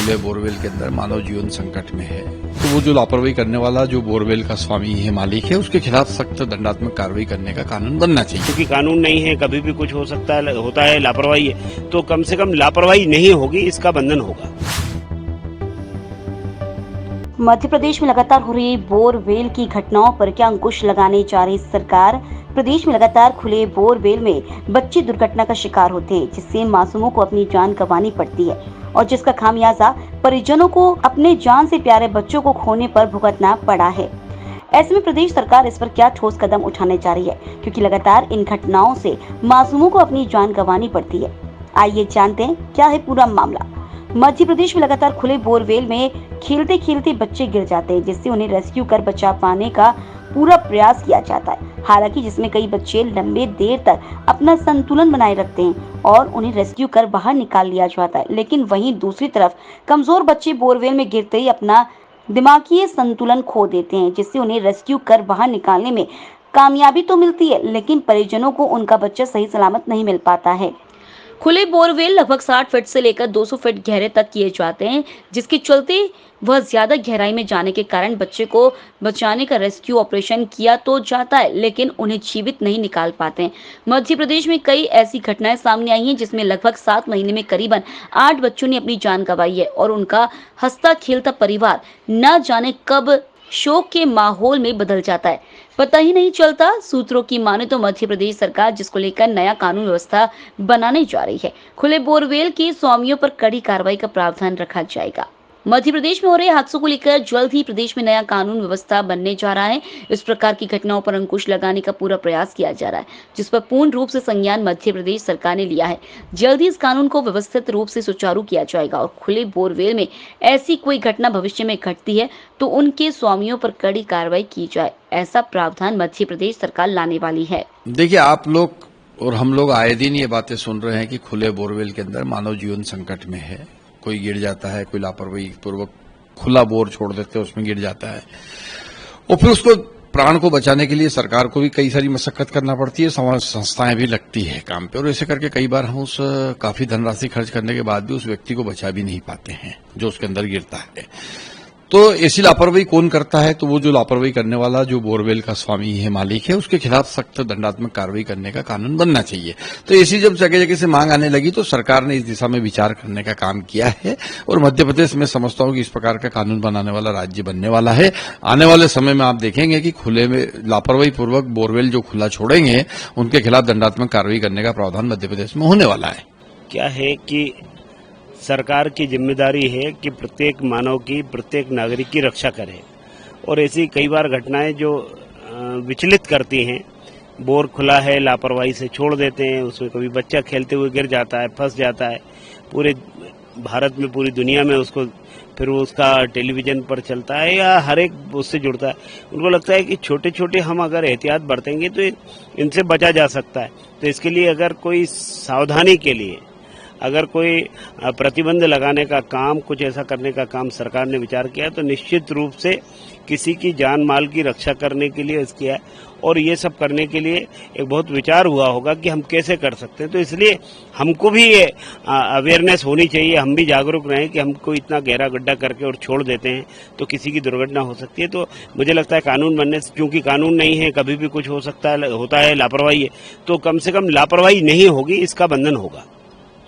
खुले बोरवेल के अंदर मानव जीवन संकट में है, तो वो जो लापरवाही करने वाला जो बोरवेल का स्वामी है, मालिक है, उसके खिलाफ सख्त दंडात्मक कार्रवाई करने का कानून बनना चाहिए। क्योंकि कानून नहीं है, कभी भी कुछ हो सकता है, होता है, लापरवाही है, तो कम से कम लापरवाही नहीं होगी, इसका बंधन होगा। मध्य प्रदेश में लगातार हो रही बोरवेल की घटनाओं पर क्या अंकुश लगाने जा रही सरकार? प्रदेश में लगातार खुले बोरवेल में बच्चे दुर्घटना का शिकार होते हैं, जिससे मासूमों को अपनी जान गंवानी पड़ती है और जिसका खामियाजा परिजनों को अपने जान से प्यारे बच्चों को खोने पर भुगतना पड़ा है। ऐसे में प्रदेश सरकार इस पर क्या ठोस कदम उठाने जा रही है, क्योंकि लगातार इन घटनाओं से मासूमों को अपनी जान गंवानी पड़ती है। आइए जानते हैं क्या है पूरा मामला। मध्य प्रदेश में लगातार खुले बोरवेल में खेलते खेलते बच्चे गिर जाते हैं, जिससे उन्हें रेस्क्यू कर बचा पाने का पूरा प्रयास किया जाता है। हालांकि जिसमें कई बच्चे लंबे देर तक अपना संतुलन बनाए रखते हैं और उन्हें रेस्क्यू कर बाहर निकाल लिया जाता है, लेकिन वहीं दूसरी तरफ कमजोर बच्चे बोरवेल में गिरते ही अपना दिमागी संतुलन खो देते हैं, जिससे उन्हें रेस्क्यू कर बाहर निकालने में कामयाबी तो मिलती है, लेकिन परिजनों को उनका बच्चा सही सलामत नहीं मिल पाता है। खुले बोरवेल लगभग 60 फीट से लेकर 200 फीट गहरे तक किए जाते हैं, जिसके चलते वह ज्यादा गहराई में जाने के कारण बच्चे को बचाने का रेस्क्यू ऑपरेशन किया तो जाता है, लेकिन उन्हें जीवित नहीं निकाल पाते हैं। मध्य प्रदेश में कई ऐसी घटनाएं सामने आई हैं, जिसमें लगभग 7 महीने में करीबन 8 बच्चों ने अपनी जान गंवाई है और उनका हंसता खेलता परिवार न जाने कब शोक के माहौल में बदल जाता है, पता ही नहीं चलता। सूत्रों की माने तो मध्य प्रदेश सरकार जिसको लेकर नया कानून व्यवस्था बनाने जा रही है, खुले बोरवेल के स्वामियों पर कड़ी कार्रवाई का प्रावधान रखा जाएगा। मध्य प्रदेश में हो रहे हादसों को लेकर जल्द ही प्रदेश में नया कानून व्यवस्था बनने जा रहा है। इस प्रकार की घटनाओं पर अंकुश लगाने का पूरा प्रयास किया जा रहा है, जिस पर पूर्ण रूप से संज्ञान मध्य प्रदेश सरकार ने लिया है। जल्द ही इस कानून को व्यवस्थित रूप से सुचारू किया जाएगा और खुले बोरवेल में ऐसी कोई घटना भविष्य में घटती है तो उनके स्वामियों पर कड़ी कार्रवाई की जाए, ऐसा प्रावधान मध्य प्रदेश सरकार लाने वाली है। देखिए, आप लोग और हम लोग आए दिन ये बातें सुन रहे हैं कि खुले बोरवेल के अंदर मानव जीवन संकट में है। कोई गिर जाता है, कोई लापरवाही पूर्वक खुला बोर छोड़ देते हैं, उसमें गिर जाता है और फिर उसको प्राण को बचाने के लिए सरकार को भी कई सारी मशक्कत करना पड़ती है, समाज संस्थाएं भी लगती है काम पे, और ऐसे करके कई बार हम उस काफी धनराशि खर्च करने के बाद भी उस व्यक्ति को बचा भी नहीं पाते हैं जो उसके अंदर गिरता है। तो ऐसी लापरवाही कौन करता है? तो वो जो लापरवाही करने वाला जो बोरवेल का स्वामी है, मालिक है, उसके खिलाफ सख्त दंडात्मक कार्रवाई करने का कानून बनना चाहिए। तो ऐसी जब जगह जगह से मांग आने लगी तो सरकार ने इस दिशा में विचार करने का काम किया है और मध्य प्रदेश में समझता हूं कि इस प्रकार का कानून बनाने वाला राज्य बनने वाला है। आने वाले समय में आप देखेंगे कि खुले में लापरवाही पूर्वक बोरवेल जो खुला छोड़ेंगे उनके खिलाफ दंडात्मक कार्रवाई करने का प्रावधान मध्य प्रदेश में होने वाला है। क्या है कि सरकार की जिम्मेदारी है कि प्रत्येक मानव की, प्रत्येक नागरिक की रक्षा करे, और ऐसी कई बार घटनाएं जो विचलित करती हैं। बोर खुला है, लापरवाही से छोड़ देते हैं, उसमें कभी बच्चा खेलते हुए गिर जाता है, फंस जाता है, पूरे भारत में, पूरी दुनिया में उसको फिर वो उसका टेलीविजन पर चलता है या हर एक उससे जुड़ता है। उनको लगता है कि छोटे छोटे हम अगर एहतियात बरतेंगे तो इनसे बचा जा सकता है। तो इसके लिए अगर कोई सावधानी के लिए अगर कोई प्रतिबंध लगाने का काम, कुछ ऐसा करने का काम सरकार ने विचार किया तो निश्चित रूप से किसी की जान माल की रक्षा करने के लिए किया है, और ये सब करने के लिए एक बहुत विचार हुआ होगा कि हम कैसे कर सकते हैं। तो इसलिए हमको भी ये अवेयरनेस होनी चाहिए, हम भी जागरूक रहें कि हमको इतना गहरा गड्ढा करके और छोड़ देते हैं तो किसी की दुर्घटना हो सकती है। तो मुझे लगता है कानून बनने से, क्योंकि कानून नहीं है, कभी भी कुछ हो सकता है, होता है, लापरवाही है, तो कम से कम लापरवाही नहीं होगी, इसका बंधन होगा।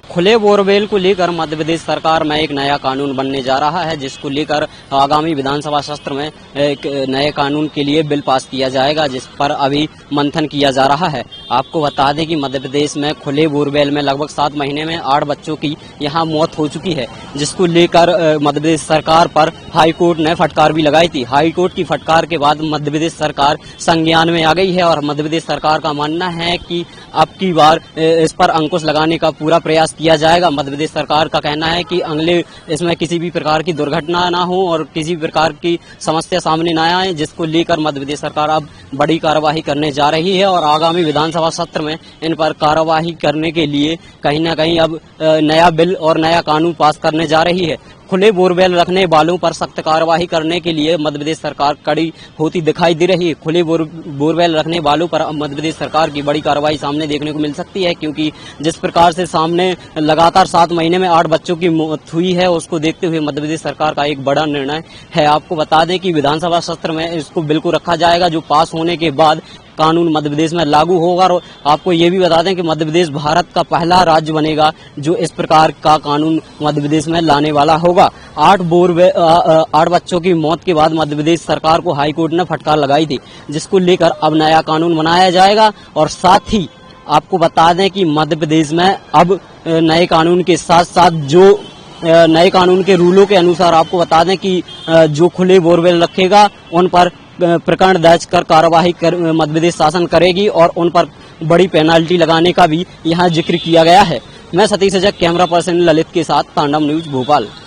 खुले बोरवेल को लेकर मध्य प्रदेश सरकार में एक नया कानून बनने जा रहा है, जिसको लेकर आगामी विधानसभा सत्र में एक नए कानून के लिए बिल पास किया जाएगा, जिस पर अभी मंथन किया जा रहा है। आपको बता दें कि मध्य प्रदेश में खुले बोरवेल में लगभग 7 महीने में 8 बच्चों की यहां मौत हो चुकी है, जिसको लेकर मध्य प्रदेश सरकार पर हाई कोर्ट ने फटकार भी लगाई थी। हाई कोर्ट की फटकार के बाद मध्य प्रदेश सरकार संज्ञान में आ गई है और मध्य प्रदेश सरकार का मानना है कि अब की बार इस पर अंकुश लगाने का पूरा प्रयास किया जाएगा। मध्य प्रदेश सरकार का कहना है कि अगले इसमें किसी भी प्रकार की दुर्घटना ना हो और किसी भी प्रकार की समस्या सामने न आए, जिसको लेकर मध्य प्रदेश सरकार अब बड़ी कार्यवाही करने जा रही है और आगामी विधानसभा सत्र में इन पर कार्यवाही करने के लिए कहीं न कहीं अब नया बिल और नया कानून पास करने जा रही है। खुले बोरवेल रखने वालों पर सख्त कार्रवाई करने के लिए मध्य प्रदेश सरकार कड़ी होती दिखाई दे रही है। खुले बोरवेल रखने वालों पर अब मध्य प्रदेश सरकार की बड़ी कार्रवाई सामने देखने को मिल सकती है, क्योंकि जिस प्रकार से सामने लगातार 7 महीने में 8 बच्चों की मौत हुई है, उसको देखते हुए मध्य प्रदेश सरकार का एक बड़ा निर्णय है। आपको बता दें कि विधानसभा सत्र में इसको बिल को रखा जाएगा, जो पास होने के बाद कानून मध्य प्रदेश में लागू होगा। और आपको ये भी बता दें कि मध्य प्रदेश भारत का पहला राज्य बनेगा जो इस प्रकार का कानून मध्य प्रदेश में लाने वाला होगा। 8 बच्चों की मौत के बाद मध्य प्रदेश सरकार को हाईकोर्ट ने फटकार लगाई थी, जिसको लेकर अब नया कानून बनाया जाएगा। और साथ ही आपको बता दें कि मध्य प्रदेश में अब नए कानून के साथ साथ जो नए कानून के रूलों के अनुसार आपको बता दें कि जो खुले बोरवेल रखेगा उन पर प्रकरण दर्ज कर कार्यवाही कर मध्य प्रदेश शासन करेगी और उन पर बड़ी पेनाल्टी लगाने का भी यहाँ जिक्र किया गया है। मैं सतीश अजय, कैमरा पर्सन ललित के साथ, तांडव न्यूज, भोपाल।